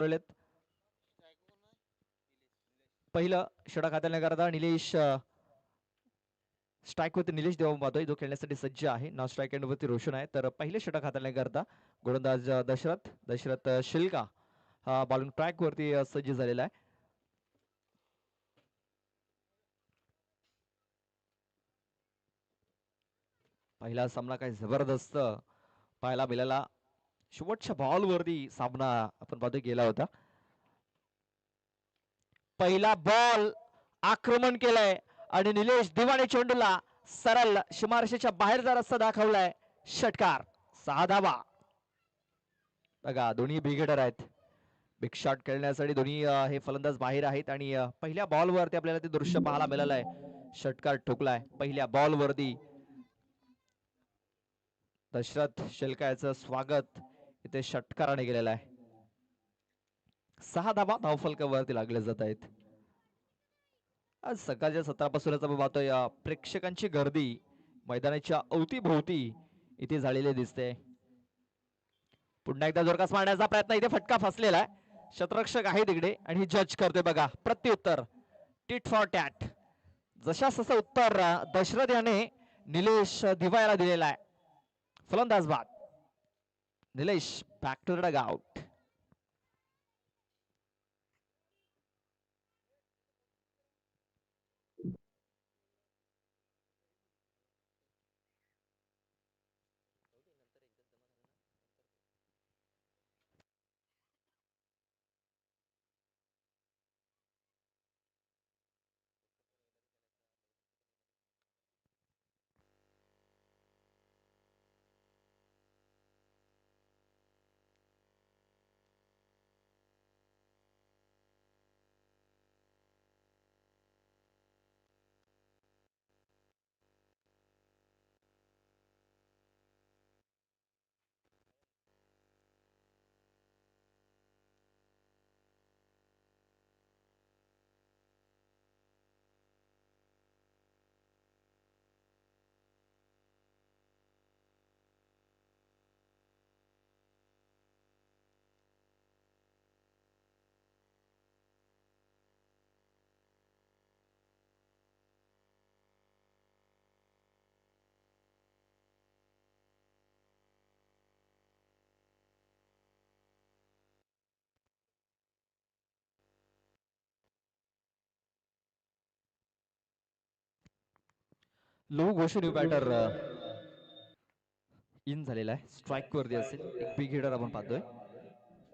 उरलेत. पहिलं षटक हाताळण्या करता निलेश स्ट्राईक वरती निलेश देवा पाहतोय जो खेळण्यासाठी सज्ज आहे. नॉन स्ट्राईक एंड वरती रोशन आहे. तर पहिले षटक हाताळण्याकरता गोलंदाज दशरथ शिल्का हा बॉलिंग ट्रॅक वरती सज्ज झालेला आहे. पहिला सामना काही जबरदस्त पाहायला मिळाला. शेवटच्या बॉल वरती सामना आपण पाहतोय गेला होता. पहिला बॉल आक्रमण केलंय आणि निलेश दिवाणे चेंडूला सरळ सीमारेषेच्या बाहेरचा रस्ता दाखवलाय. षटकार 6 धावा. बघा दोन्ही बिगेटर आहेत. बिग शॉट खेळण्यासाठी दोन्ही हे फलंदाज बाहेर आहेत आणि पहिल्या बॉल वरती आपल्याला ते दृश्य पाहायला मिळालं आहे. षटकार ठोकलाय पहिल्या बॉल वरती. दशरथ शेलका याचं स्वागत इथे षटकाराने केलेलं आहे. 6 धावा धावफलकावरती लागले जात आहेत. आज सकाळच्या सत्रापासूनच आपण पाहतोय प्रेक्षकांची गर्दी मैदानाच्या अवतीभोवती इथे झालेली दिसते. पुन्हा एकदा जोरकास मारण्याचा प्रयत्न इथे फटका फसलेला आहे. शतरक्षक आहे तिकडे आणि जज करतोय बघा प्रत्युत्तर टिट फॉर टॅट. जशास उत्तर दशरथ याने निलेश दिवाळ्याला दिलेला आहे. फलंदाज बाद. Nilesh back to the dugout. लो घोष न्यू बॅटर इन झालेला आहे. स्ट्राईक वरती असेल. एक बिग हिटर आपण पाहतोय.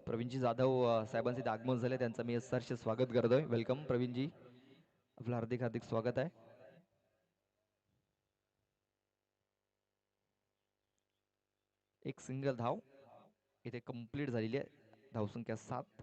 प्रवीणजी जाधव साहेबांचे आगमन झाले. त्यांचं मी सहर्ष स्वागत करतोय. वेलकम प्रवीणजी. आपलं हार्दिक हार्दिक स्वागत आहे. एक सिंगल धाव इथे कंप्लीट झालेली आहे. धावसंख्या 7.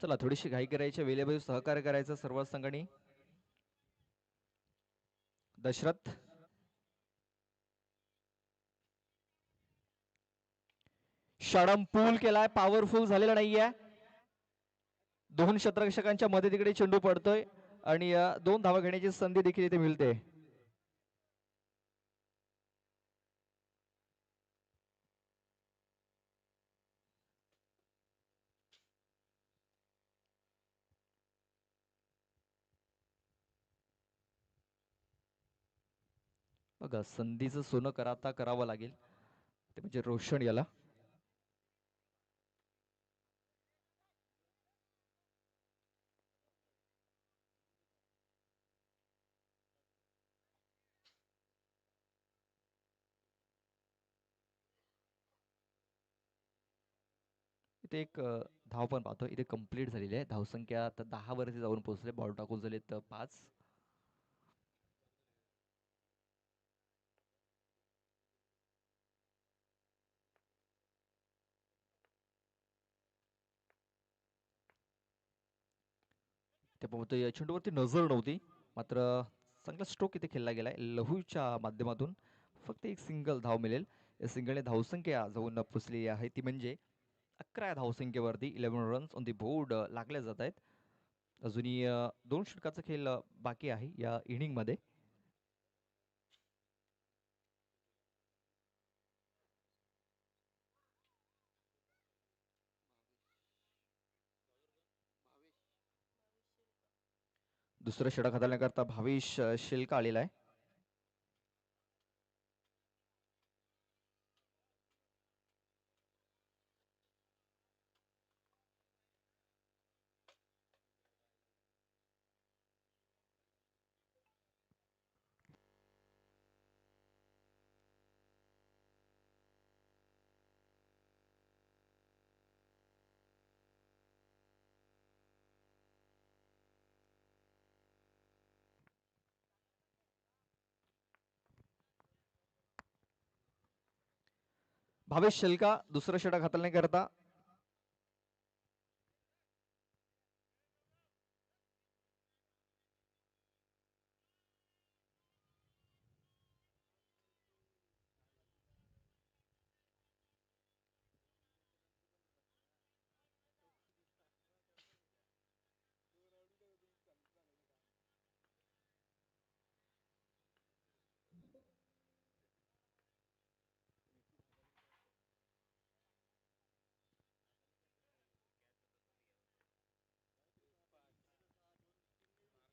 चला थोडीशी घाई करायची, वेळेवर सहकार्य करायचं सर्व संघांनी. दशरथ षडम पूल केलाय. पॉवरफुल झालेला नाहीये. दोन क्षेत्ररक्षकांच्या मध्ये तिकडे चेंडू पडतोय आणि 2 धावा घेण्याची संधी देखील इथे मिळते. बघा संधीचं सोनं कराता करावं लागेल ते म्हणजे रोशन याला. इथे एक धाव पण पाहतो, इथे कंप्लीट झालेली आहे. धावसंख्या आता 10 वरती जाऊन पोहोचले. बॉल टाकून झालेत 5. ते पाहतोय चेंडूवरती नजर नव्हती, मात्र चांगला स्ट्रोक इथे खेळला गेलाय लहूच्या माध्यमातून. फक्त एक सिंगल धाव मिळेल. या सिंगलने धावसंख्या जाऊन पोचलेली आहे, ती म्हणजे 11 धावसंख्येवरती 11 रन्स ऑन दी बोर्ड लागले जात आहेत. अजूनही 2 षटकाचा खेळ बाकी आहे या इनिंगमध्ये. दुसरं षटक हाताळण्याकरता भावेश शेलका आलेला आहे. भावेश शेलका दुसरं षटक हाताळण्याकरता.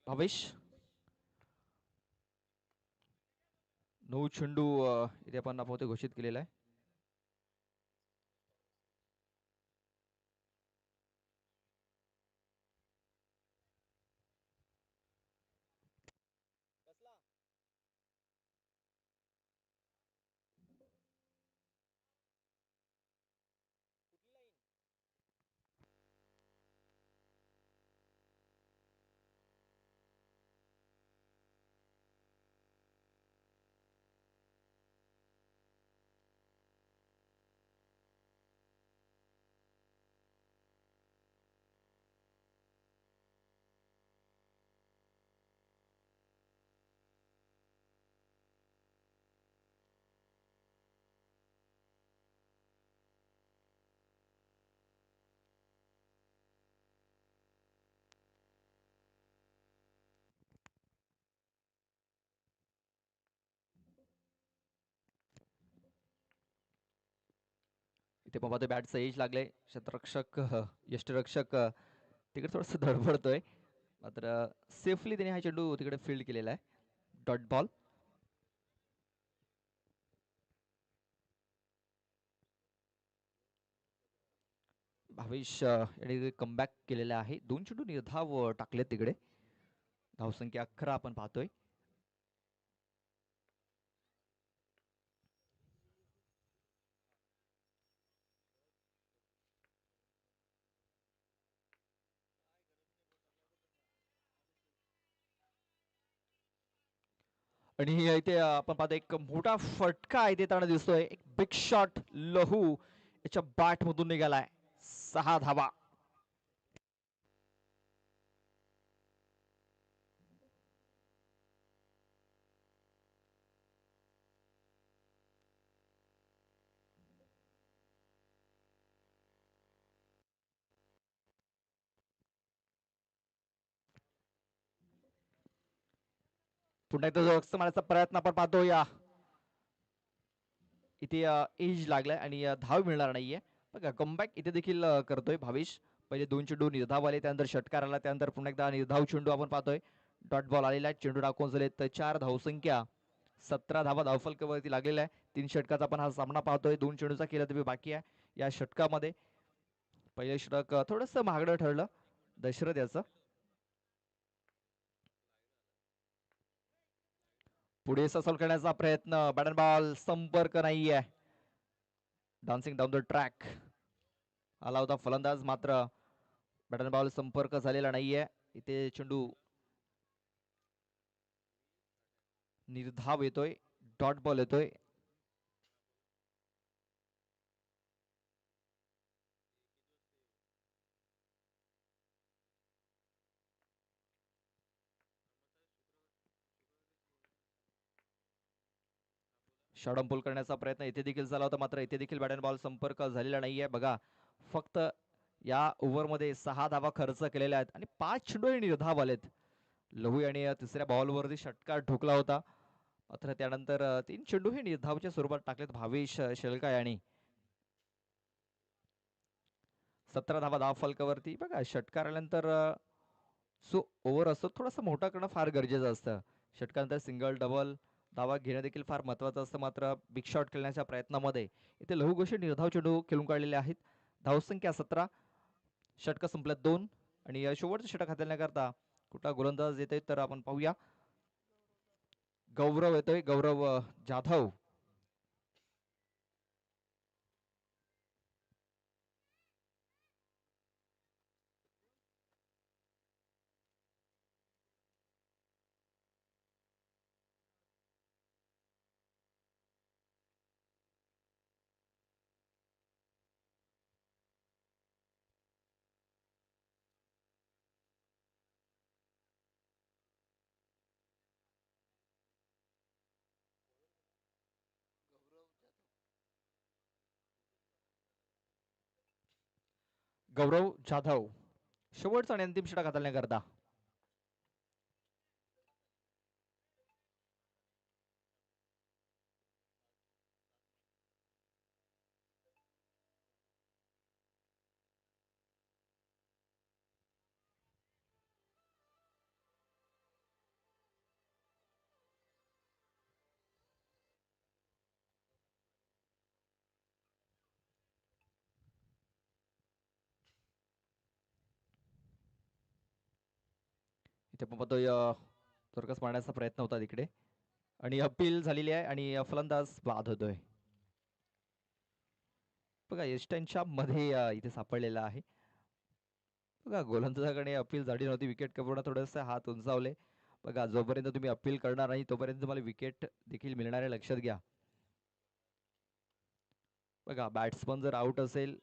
भावेश 9 चेंडू इथे आपण पाहतोय घोषित केलेला आहे. इथे पण पाहतोय बॅटचं एज लागले. क्षेत्ररक्षक यष्टीरक्षक तिकडे थोडस धडपडतोय, मात्र सेफली त्याने हा चेंडू तिकडे फील्ड केलेला आहे. Dot ball. भावेश याने कमबॅक केलेला आहे. 2 चेंडू निर्धाव टाकले तिकडे. धावसंख्या 11 आपण पाहतोय. आणि इथे आपण पाहतो एक मोठा फटका इथे येताना दिसतोय. एक बिग शॉट लहू याच्या बॅट मधून निघालाय. 6 धावा. पुन्हा एकदा जो मारण्याचा प्रयत्न आपण पाहतो. या इथे एज लागलाय आणि धाव मिळणार नाहीये. बघा कमबॅक इथे देखील करतोय भावेश. पहिले 2 चेंडू निर्धाव आले, त्यानंतर षटकार आला, त्यानंतर पुन्हा एकदा निर्धाव चेंडू आपण पाहतोय. डॉट बॉल आलेला आहे. चेंडू टाकून झाले तर 4 धावसंख्या. 17 धावा धावफलकावरती लागलेल्या आहे. 3 षटकाचा आपण हा सामना पाहतोय. 2 चेंडूचा केला तरी बाकी आहे या षटकामध्ये. पहिले षटक थोडस महागडं ठरलं दशरथ याचं. पुढे ससल करण्याचा प्रयत्न. बॅट अँड बॉल संपर्क नाहीये. Dancing down the track. आला होता फलंदाज, मात्र बॅट बॉल संपर्क झालेला नाहीये. इथे चेंडू निर्धाव येतोय, डॉट बॉल येतोय. षडंपूल करण्याचा प्रयत्न इथे देखील झाला होता, मात्र इथे देखील बॅट अँड बॉल संपर्क झालेला नाहीये. बघा, फक्त या ओव्हरमध्ये 6 धावा खर्च केलेल्या आहेत आणि 5 चेंडू निर्धाव आलेत. लहू यांनी तिसऱ्या बॉलवरती षटकार ठोकला होता, मात्र त्यानंतर 3 चेंडू हे निर्धावच्या स्वरूपात टाकलेत भावेश शेलका यांनी. 17 धावा धाव फलकावरती. बघा, षटकार आल्यानंतर सो ओव्हर असतो थोडासा मोठा करणं फार गरजेचं असतं. षटकानंतर सिंगल डबल धावा घेणं देखील फार महत्वाचं असतं, मात्र बिग शॉट खेळण्याच्या प्रयत्नामध्ये इथे लहू घोषे निर्धाव चेंडू खेळून काढलेले आहेत. धावसंख्या 17, षटक संपल्यात 2 आणि शेवटचं षटक हाताळण्याकरता कुठला गोलंदाज येतोय तर आपण पाहूया. गौरव येतोय, गौरव जाधव. गौरव जाधव शेवटचा आणि अंतिम षटक हाताळण्याकरता. इथे आपण पाहतोय तोरकस मारण्याचा प्रयत्न होता तिकडे आणि अपील झालेली आहे आणि फलंदाज बाद होतोय. बघा, एस्टनच्या मध्ये इथे सापडलेला आहे. बघा, गोलंदाजाकडे अपील झाली नव्हती. विकेट कपडा थोडंसं हात उंचावले. बघा, जोपर्यंत तुम्ही अपील करणार नाही तोपर्यंत तुम्हाला विकेट देखील मिळणार आहे, लक्षात घ्या. बघा, बॅट्समन जर आउट असेल,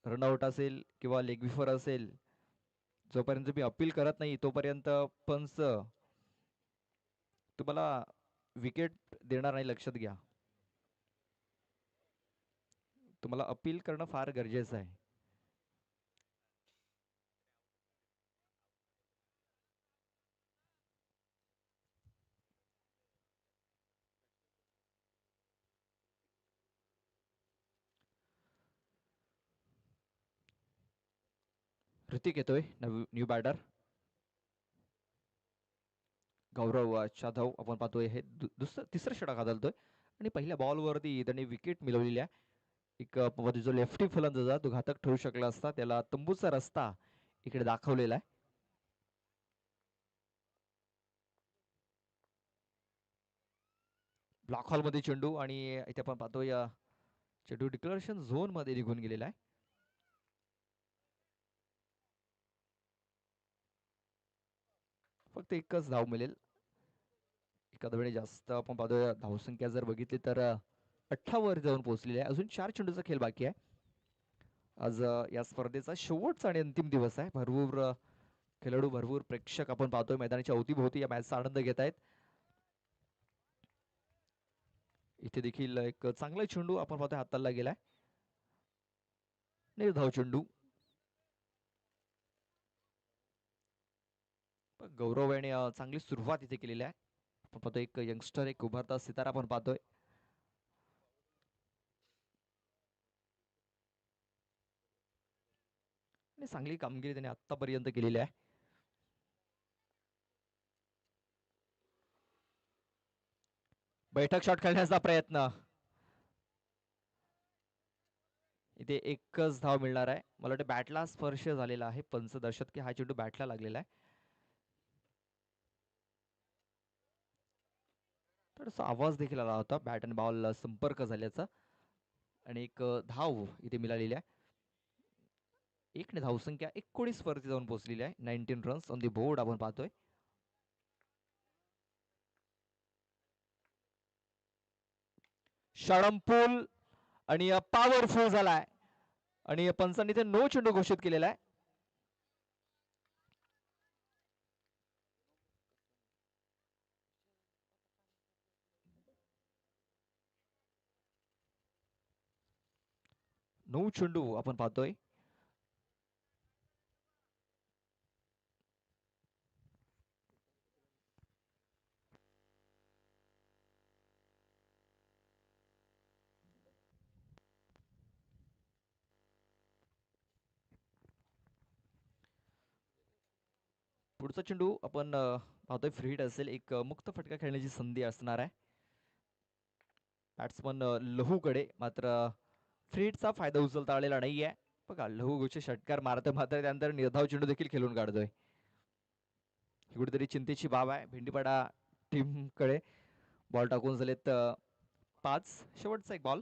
रनआउट असेल किंवा लेग बिफोर असेल, जोपर्यंत तुम्ही अपील करत नाही तोपर्यंत पंच तुम्हाला विकेट देणार नाही, लक्षात घ्या. तुम्हाला अपील करणं फार गरजेचं आहे. ऋतिक येतोय, न्यू बॅटर. गौरव जाधव आपण पाहतोय हे तिसरं षटक हाताळतोय आणि पहिल्या बॉलवरती त्यांनी विकेट मिळवलेली आहे. एक जो लेफ्टी फलंदाज तो घातक ठरू शकला असता, त्याला तंबूचा रस्ता इकडे दाखवलेला आहे. ब्लॉक हॉल मध्ये चेंडू आणि इथे आपण पाहतोय चेंडू डिक्लेरेशन झोन मध्ये निघून गेलेला आहे. फक्त एकच धाव मिळेल. एखाद्या वेळी जास्त आपण पाहतोय धावसंख्या जर बघितली तर 18 वर जाऊन पोहोचलेली आहे. अजून 4 चेंडूचा खेळ बाकी आहे. आज या स्पर्धेचा शेवटचा आणि अंतिम दिवस आहे. भरपूर खेळाडू, भरपूर प्रेक्षक आपण पाहतोय मैदानाच्या अवतीभोवती या मॅचचा आनंद घेत आहेत. इथे देखील एक चांगला चेंडू आपण पाहतोय हाताला गेलाय. निर्धाव चेंडू. गौरव याने चांगली सुरुवात इथे केलेली आहे. आपण पाहतोय एक यंगस्टर, एक उभारता सितारा आपण पाहतोय. आणि चांगली कामगिरी त्याने आतापर्यंत केलेली आहे. बैठक शॉट खेळण्याचा प्रयत्न. इथे एकच धाव मिळणार आहे. मला वाटतं बॅटला स्पर्श झालेला आहे. पंच दर्शक की हा चेंडू बॅटला लागलेला आहे. थोडासा आवाज देखील आला होता बॅट आणि बॉल संपर्क झाल्याचा आणि एक धाव इथे मिळालेली आहे. एकने धावसंख्या 19 वरती जाऊन पोहोचलेली आहे. 19 रन्स ऑन दी बोर्ड आपण पाहतोय. षडंपूल आणि पॉवरफुल झालाय आणि पंचांनी ते नो चेंडू घोषित केलेला आहे. नो चेंडू आपण पाहतोय. पुढचा चेंडू आपण पाहतोय फ्री हिट असेल. एक मुक्त फटका खेळण्याची संधी असणार आहे बॅट्समन लहूकडे. मात्र फ्री हिटचा फायदा उचलता आलेला नाहीये. बघा लहू गोचे षटकार मारतोय मात्र त्यानंतर निर्धाव चेंडू देखील खेळून काढतोय. ही कुठेतरी चिंतेची बाब आहे भेंडीपाडा टीम कडे. बॉल टाकून झालेत 5. शेवटचा एक बॉल.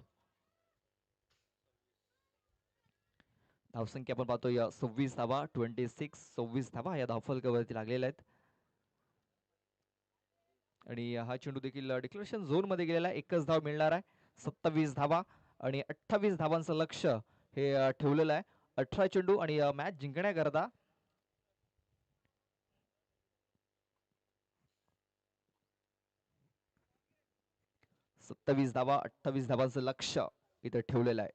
धावसंख्या आपण पाहतोय 26 धावा. 26 धावा या धावफलकावरती लागलेल्या आहेत. आणि हा चेंडू देखील डिक्लेरेशन झोन मध्ये गेलेला आहे. एकच धाव मिळणार आहे. 27 धावा आणि 28 धावांचं लक्ष हे ठेवलेलं आहे. 18 चेंडू आणि मॅच जिंकण्याकरता 27 धावा 28 धावांचं लक्ष इथे ठेवलेलं आहे.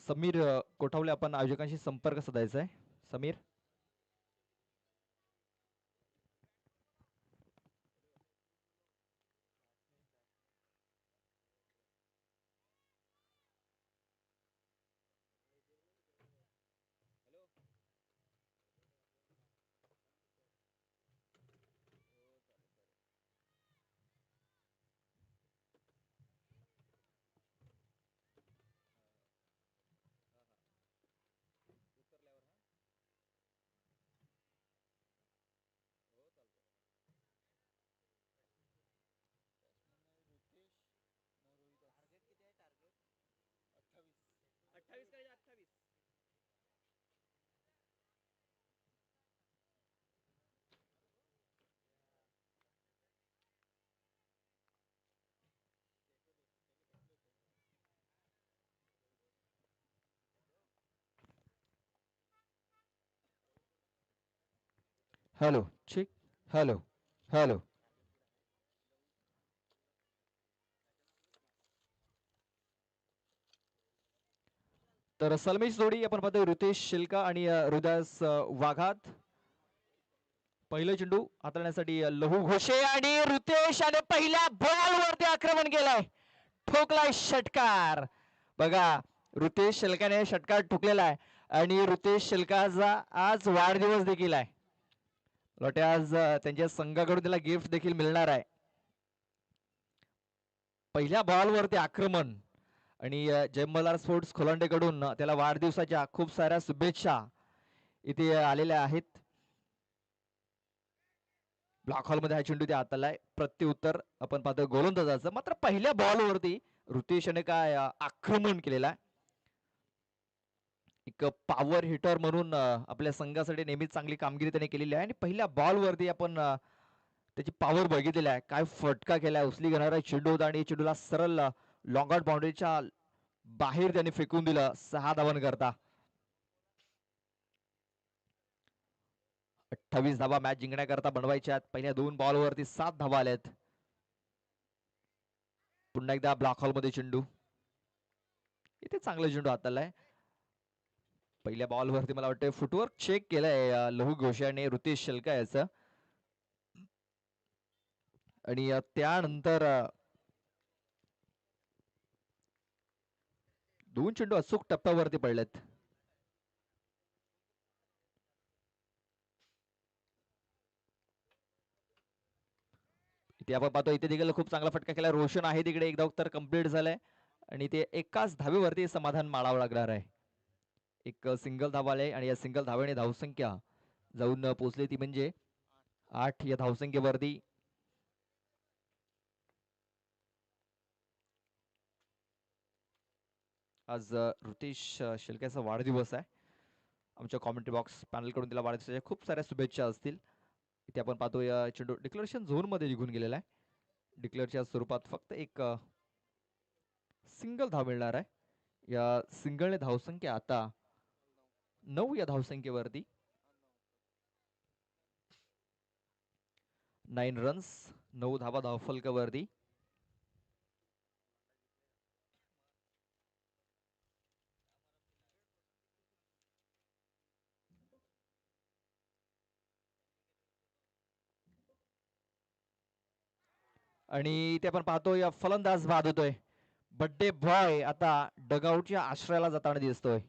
समीर कोठावले आपण आयोजकांशी संपर्क साधायचा आहे. समीर हॅलो ठीक. Hello hello. तर सलमेश जोडी आपण पाहतोय रितेश शिल्का आणि हृदयास वाघात. पहिलं चेंडू हाताळण्यासाठी लहू घोषे आणि रितेश आणि पहिल्या बॉल वरती आक्रमण केलंय. ठोकलाय षटकार. बघा ऋतेश शिल्काने षटकार ठोकलेला आहे आणि ऋतेश शिल्काचा आज वाढदिवस देखील आहे. लोटे आज त्यांच्या संघाकडून त्याला गिफ्ट देखील मिळणार आहे. पहिल्या बॉलवरती आक्रमण आणि जयमल्लार स्पोर्ट्स खोलांडेकडून त्याला वाढदिवसाच्या खूप साऱ्या शुभेच्छा इथे आलेल्या आहेत. ब्लॉक हॉल मध्ये हा चेंडू ते हातालाय. प्रत्युत्तर आपण पाहतो गोलंदाजाचं. मात्र पहिल्या बॉलवरती ऋतेशने काय आक्रमण केलेलं आहे. एक पॉवर हिटर म्हणून आपल्या संघासाठी नेहमीच चांगली कामगिरी त्याने केलेली आहे आणि पहिल्या बॉलवरती आपण त्याची पॉवर बघितलेली आहे. काय फटका केलाय. उचली घेणारा चेंडू होता आणि चेंडूला सरळ लॉंग आउट बाउंड्रीच्या बाहेर त्याने फेकून दिलं 6 धावन करता. 28 धावा मॅच जिंकण्याकरता बनवायच्या. पहिल्या 2 बॉलवरती 7 धावा आल्यात. पुन्हा एकदा ब्लॉक हॉल मध्ये चेंडू. इथे चांगला चेंडू हातालाय. पहिल्या बॉलवरती मला वाटतं फुटवर्क चेक केलंय लहू घोषे आणि ऋतेश शिल्का याचं. आणि त्यानंतर 2 चेंडू अचूक टप्प्यावरती पडलेत. इथे आपण पाहतो इथे देखील खूप चांगला फटका केला. रोशन आहे तिकडे. एकदा उत्तर कंप्लीट झालंय आणि ते एकाच धावेवरती समाधान माळावं लागणार आहे. एक सिंगल धावा आले आणि या सिंगल धावेने धावसंख्या जाऊन पोहोचली ती म्हणजे 8 या धावसंख्येवरती. आज ऋतेश शिल्क्याचा वाढदिवस आहे. आमच्या कॉमेंट्री बॉक्स पॅनल कडून त्याला वाढदिवसाच्या खूप साऱ्या शुभेच्छा असतील. इथे आपण पाहतो या चेंडू डिक्लेरेशन झोन मध्ये निघून गेलेला आहे. डिक्लेअरच्या स्वरूपात फक्त एक सिंगल धाव मिळणार आहे. या सिंगलने धावसंख्या आता 9 या धावसंख्येवरती. 9 रन्स 9 धावा धावफलकावरती. आणि ते आपण पाहतो या फलंदाज बाद होतोय. बड्डे बॉय आता डगआउटच्या आश्रयाला जाताना दिसतोय.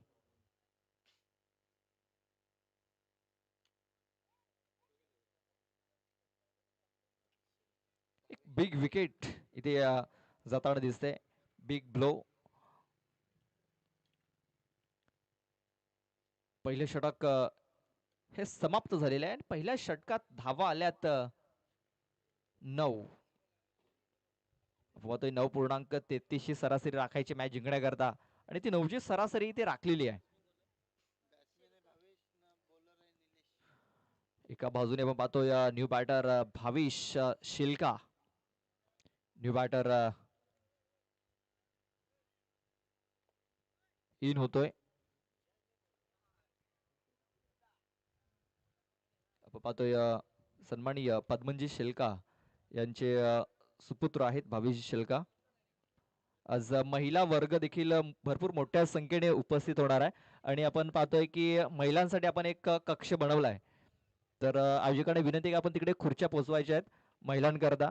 एक बिग विकेट इथे जाताना दिसते. Big blow. पहिले षटक हे समाप्त झालेले आहे. पहिल्या षटकात धावा आल्यात 9. 9.33 सरासरी राखायची मॅच जिंकण्याकरता आणि ती 9ची सरासरी ती राखलेली आहे. एका बाजूने आपण पाहतो या new batter Bhavish Shilka. New batter in होतोय. आपण पाहतोय सन्माननीय पद्मनजी शिल्का यांचे सुपुत्र आहेत भाविश शिल्का. आज महिला वर्ग देखील भरपूर मोठ्या संख्येने उपस्थित होणार आहे आणि आपण पाहतोय की महिलांसाठी आपण एक कक्ष बनवलाय. तर आयोजकांना विनंती की आपण तिकडे खुर्च्या पोहोचवायच्या आहेत महिलांकरता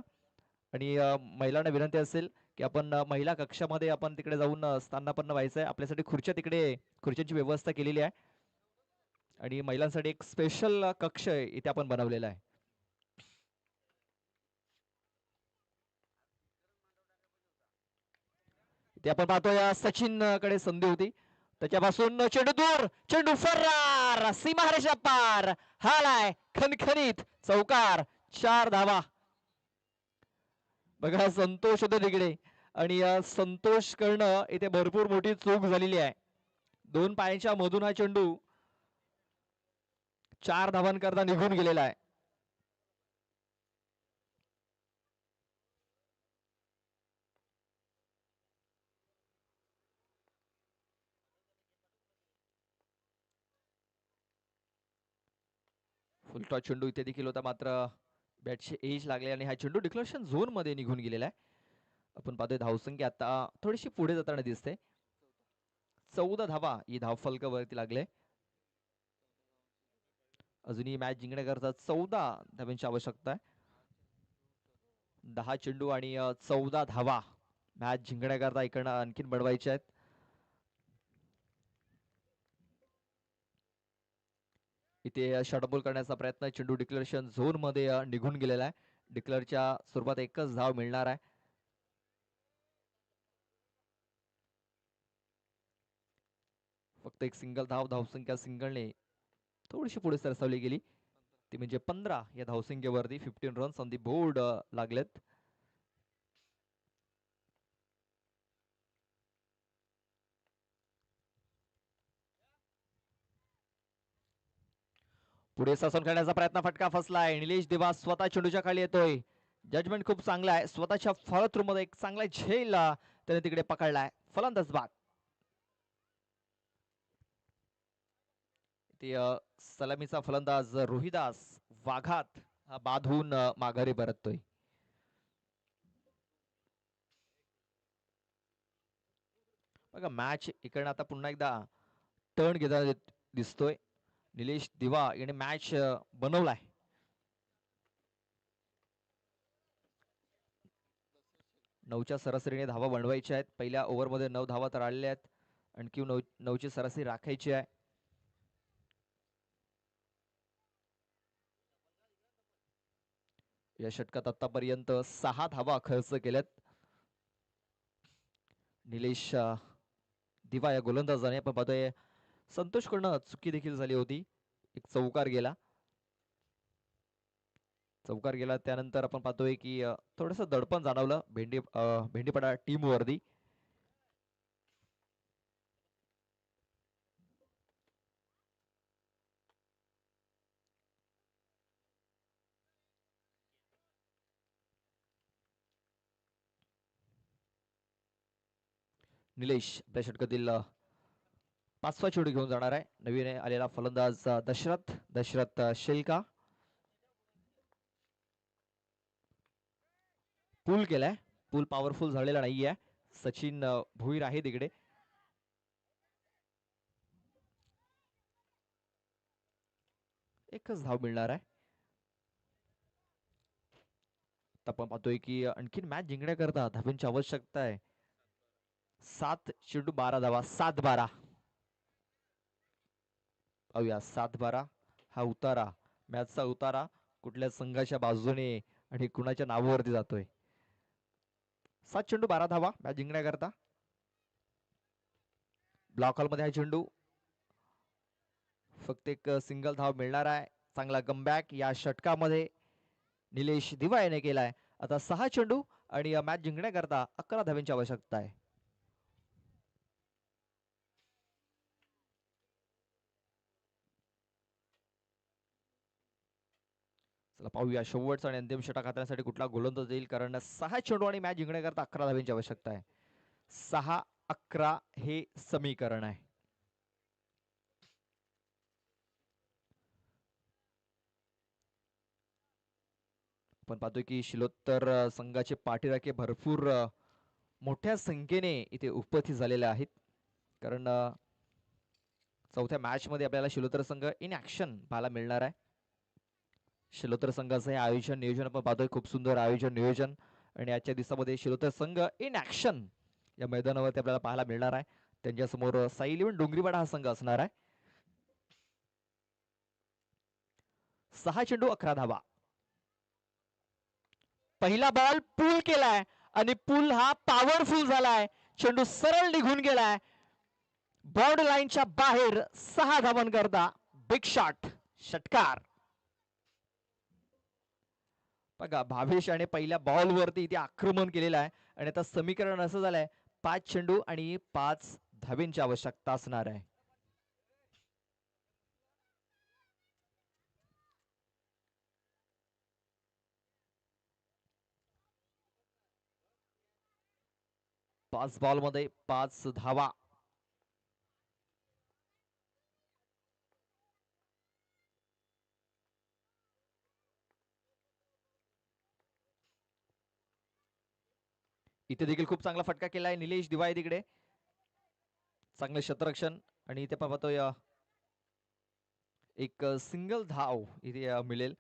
आणि महिलांना विनंती असेल की आपण महिला कक्षामध्ये आपण तिकडे जाऊन स्थानापन्न व्हायचं आहे. आपल्यासाठी खुर्च्या तिकडे खुर्च्यांची व्यवस्था केलेली आहे आणि महिलांसाठी एक स्पेशल कक्ष इथे आपण बनवलेला आहे. ते आपण पाहतोय सचिन कडे संधी होती त्याच्यापासून चेंडू दूर. चेंडू फरार सीमारेषा पार. हालाय खणखणीत चौकार. 4 धावा. बघा संतोष होतो तिकडे आणि संतोष करणं इथे भरपूर मोठी चूक झालेली आहे. 2 पायांच्या मधून हा चेंडू 4 धावांकरता निघून गेलेला आहे. फुलटॉस चेंडू इथे देखील होता, मात्र बॅटचे एज लागले आणि हा चेंडू डिक्लेरेशन झोन मध्ये निघून गेलेला आहे. आपण पाहतोय धावसंख्या आता थोडीशी पुढे जाताना दिसते. 14 धावा ही धावफलकावरती लागले. अजूनही मॅच जिंकण्याकरता 14 धावांची आवश्यकता आहे. 10 चेंडू आणि 14 धावा मॅच जिंकण्याकरता इकडनं आणखीन बनवायचे आहेत. इथे शॉर्टबॉल करण्याचा प्रयत्न, चेंडू डिक्लेरेशन झोन मध्ये निघून गेलेला आहे. डिक्लेअरच्या स्वरूपात एकच धाव मिळणार आहे. फक्त एक सिंगल धावसंख्या सिंगलने थोडीशी पुढे सरसावली गेली, ती म्हणजे 15 या धावसंख्येवरती 15 रन्स ऑन दी बोर्ड लागलेत. पुढे सासून खेळण्याचा प्रयत्न, फटका फसलाय. निलेश दिवा स्वतः चेंडूच्या खाली येतोय. जजमेंट खूप चांगला आहे. स्वतःच्या फॉलोथ्रू मध्ये एक चांगला झेल त्याने तिकडे पकडलाय. फलंदाज बाद. सलामीचा फलंदाज रोहिदास वाघात बाधून माघारी परततोय. बघा मॅच इकडनं आता पुन्हा एकदा टर्न घेताना दिसतोय. निलेश दिवा याने मॅच बनवलाय. नऊच्या सरासरीने धावा बनवायच्या आहेत. पहिल्या ओव्हरमध्ये 9 धावा तर आलेल्या आहेत. आणखी 9ची सरासरी राखायची आहे. या षटकात आतापर्यंत 6 धावा खर्च केल्यात निलेश दिवा या गोलंदाजाने. आपण पाहतोय संतोष कडनं चुकी देखील झाली होती. एक चौकार गेला. त्यानंतर आपण पाहतोय की थोडस दडपण जाणवलं भेंडीपडा टीम वरती. निलेश आपल्या षटकातील 5वा चेंडू घेऊन जाणार आहे. नवीन आलेला फलंदाज दशरथ शेलका. पूल केलाय. पूल पॉवरफुल झालेला नाहीये. सचिन भोईर आहे तिकडे. एकच धाव मिळणार आहे. आपण पाहतोय की आणखीन मॅच जिंकण्याकरता धावांची आवश्यकता आहे. 7 चेंडू 12 धावा. 7-12 पाहूया. 7-12 हा उतारा, मॅचचा उतारा कुठल्या संघाच्या बाजूने आणि कुणाच्या नावावरती जातोय. 7 चेंडू 12 धावा मॅच जिंकण्याकरता. ब्लॉक हॉल मध्ये हा चेंडू फक्त एक सिंगल धाव मिळणार आहे. चांगला कमबॅक या षटकामध्ये निलेश दिवा याने केलाय. आता 6 चेंडू आणि मॅच जिंकण्याकरता 11 धावांची आवश्यकता आहे. चला पाहूया शेवटचा आणि अंतिम षटक हाताळण्यासाठी कुठला गोलंदाज येईल, कारण 6 चेंडू आणि मॅच जिंकण्याकरता 11 धावांची आवश्यकता आहे. 6-11 हे समीकरण आहे. आपण पाहतोय की शिलोत्तर संघाचे पाठीराखे भरपूर मोठ्या संख्येने इथे उपस्थित झालेले आहेत. कारण चौथ्या मॅच मध्ये आपल्याला शिलोत्तर संघ इन ऍक्शन पाहायला मिळणार आहे. शिलोत्तर संघाचं हे आयोजन नियोजन आपण पाहतोय. खूप सुंदर आयोजन नियोजन. आणि आजच्या दिवसामध्ये शिलोत्तर संघ इन ऍक्शन या मैदानावरती आपल्याला पाहायला मिळणार आहे. त्यांच्यासमोर साई इलेव्हन डोंगरीवाडा हा संघ असणार आहे. 6 चेंडू 11 धावा. पहिला बॉल पूल केलाय आणि पूल हा पॉवरफुल झालाय. चेंडू सरळ निघून गेलाय बाउंड्री लाईनच्या बाहेर. 6 धावांकरता बिग शॉट, षटकार. बघा भावेश आणि पहिल्या बॉल वरती इथे आक्रमण केलेलं आहे. आणि आता समीकरण असं झालंय 5 चेंडू आणि 5 धावेंची आवश्यकता असणार आहे. पाच बॉल मध्ये 5 धावा. इथे देखील खूप चांगला फटका केलाय निलेश दिवाय तिकडे, चांगलं क्षेत्ररक्षण. आणि इथे पाहतोय एक सिंगल धाव इथे मिळेल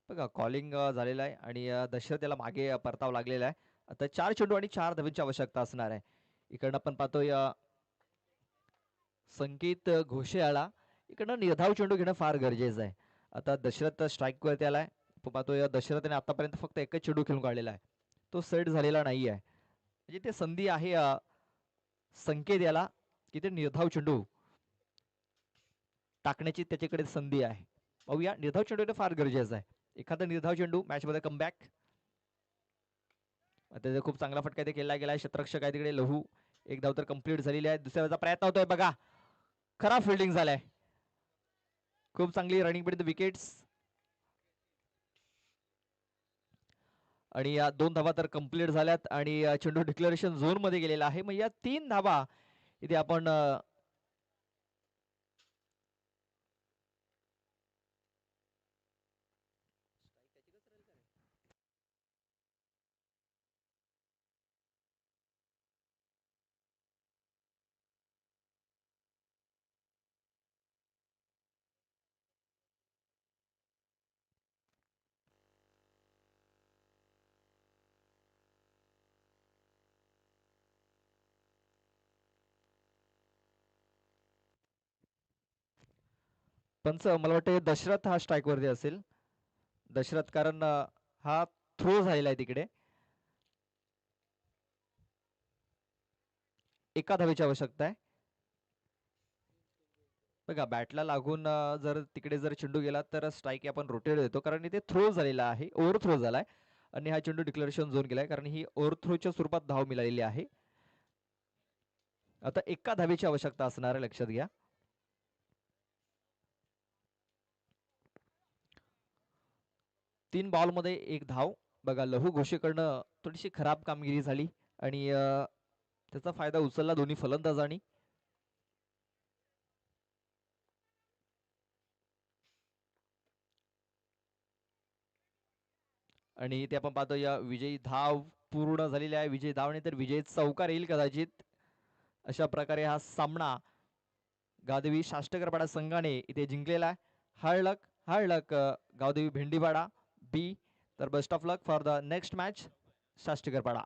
बघा. कॉलिंग झालेलं आहे आणि दशरथ याला मागे परतावं लागलेला आहे. आता 4 चेंडू आणि 4 धावांची आवश्यकता असणार आहे. इकडनं आपण पाहतोय संकेत घोषेवाला इकडनं निर्धाव चेंडू घेणं फार गरजेचं आहे. आता दशरथ स्ट्राईक वरती आलाय. पाहतोय दशरथने आतापर्यंत फक्त एकच चेंडू खेळून काढलेला आहे, तो सेट झालेला नाही आहे. म्हणजे ते संधी आहे संकेत याला की ते निर्धाव चेंडू टाकण्याची त्याच्याकडे संधी आहे. पाहूया, निर्धाव चेंडू फार गरजेचं आहे. एखादा निर्धाव चेंडू मॅच मध्ये कमबॅक. त्याचा खूप चांगला फटका इथे केला गेला. क्षेत्ररक्षक आहे तिकडे लहू, एक धाव तर कंप्लीट झालेली आहे. दुसऱ्याचा प्रयत्न होतोय बघा, खराब फिल्डिंग झालाय. खूप चांगली रनिंग विथ विकेट्स आणि या 2 धावा तर कंप्लीट झाल्यात आणि चेंडू डिक्लेरेशन झोन मध्ये गेलेला आहे. मग या 3 धावा इथे आपण पंच मला वाटतं दशरथ हा स्ट्राईक वरती असेल. दशरथ, कारण हा थ्रो झालेला आहे तिकडे. एका धावेची आवश्यकता आहे. बघा बॅटला लागून जर तिकडे जर चेंडू गेला तर स्ट्राईक आपण रोटेट देतो, कारण इथे थ्रो झालेला आहे, ओव्हर थ्रो झालाय आणि हा चेंडू डिक्लेरेशन झोन गेलाय, कारण ही ओव्हर थ्रोच्या स्वरूपात धाव मिळालेली आहे. आता एका धावेची आवश्यकता असणार आहे, लक्षात घ्या. 3 बॉल मध्ये 1 धाव. बघा लहू घोषेकडनं थोडीशी खराब कामगिरी झाली आणि त्याचा फायदा उचलला दोन्ही फलंदाजांनी. आणि इथे आपण पाहतो या विजयी धाव पूर्ण झालेली आहे. विजयी धाव नाही तर विजयी चौकार येईल कदाचित. अशा प्रकारे हा सामना गावदेवी शाष्टकरपाडा संघाने इथे जिंकलेला आहे. Hard luck, hard luck Gavdevi Bhendipada B. तर best of luck for the next match शाष्टकरपाडा.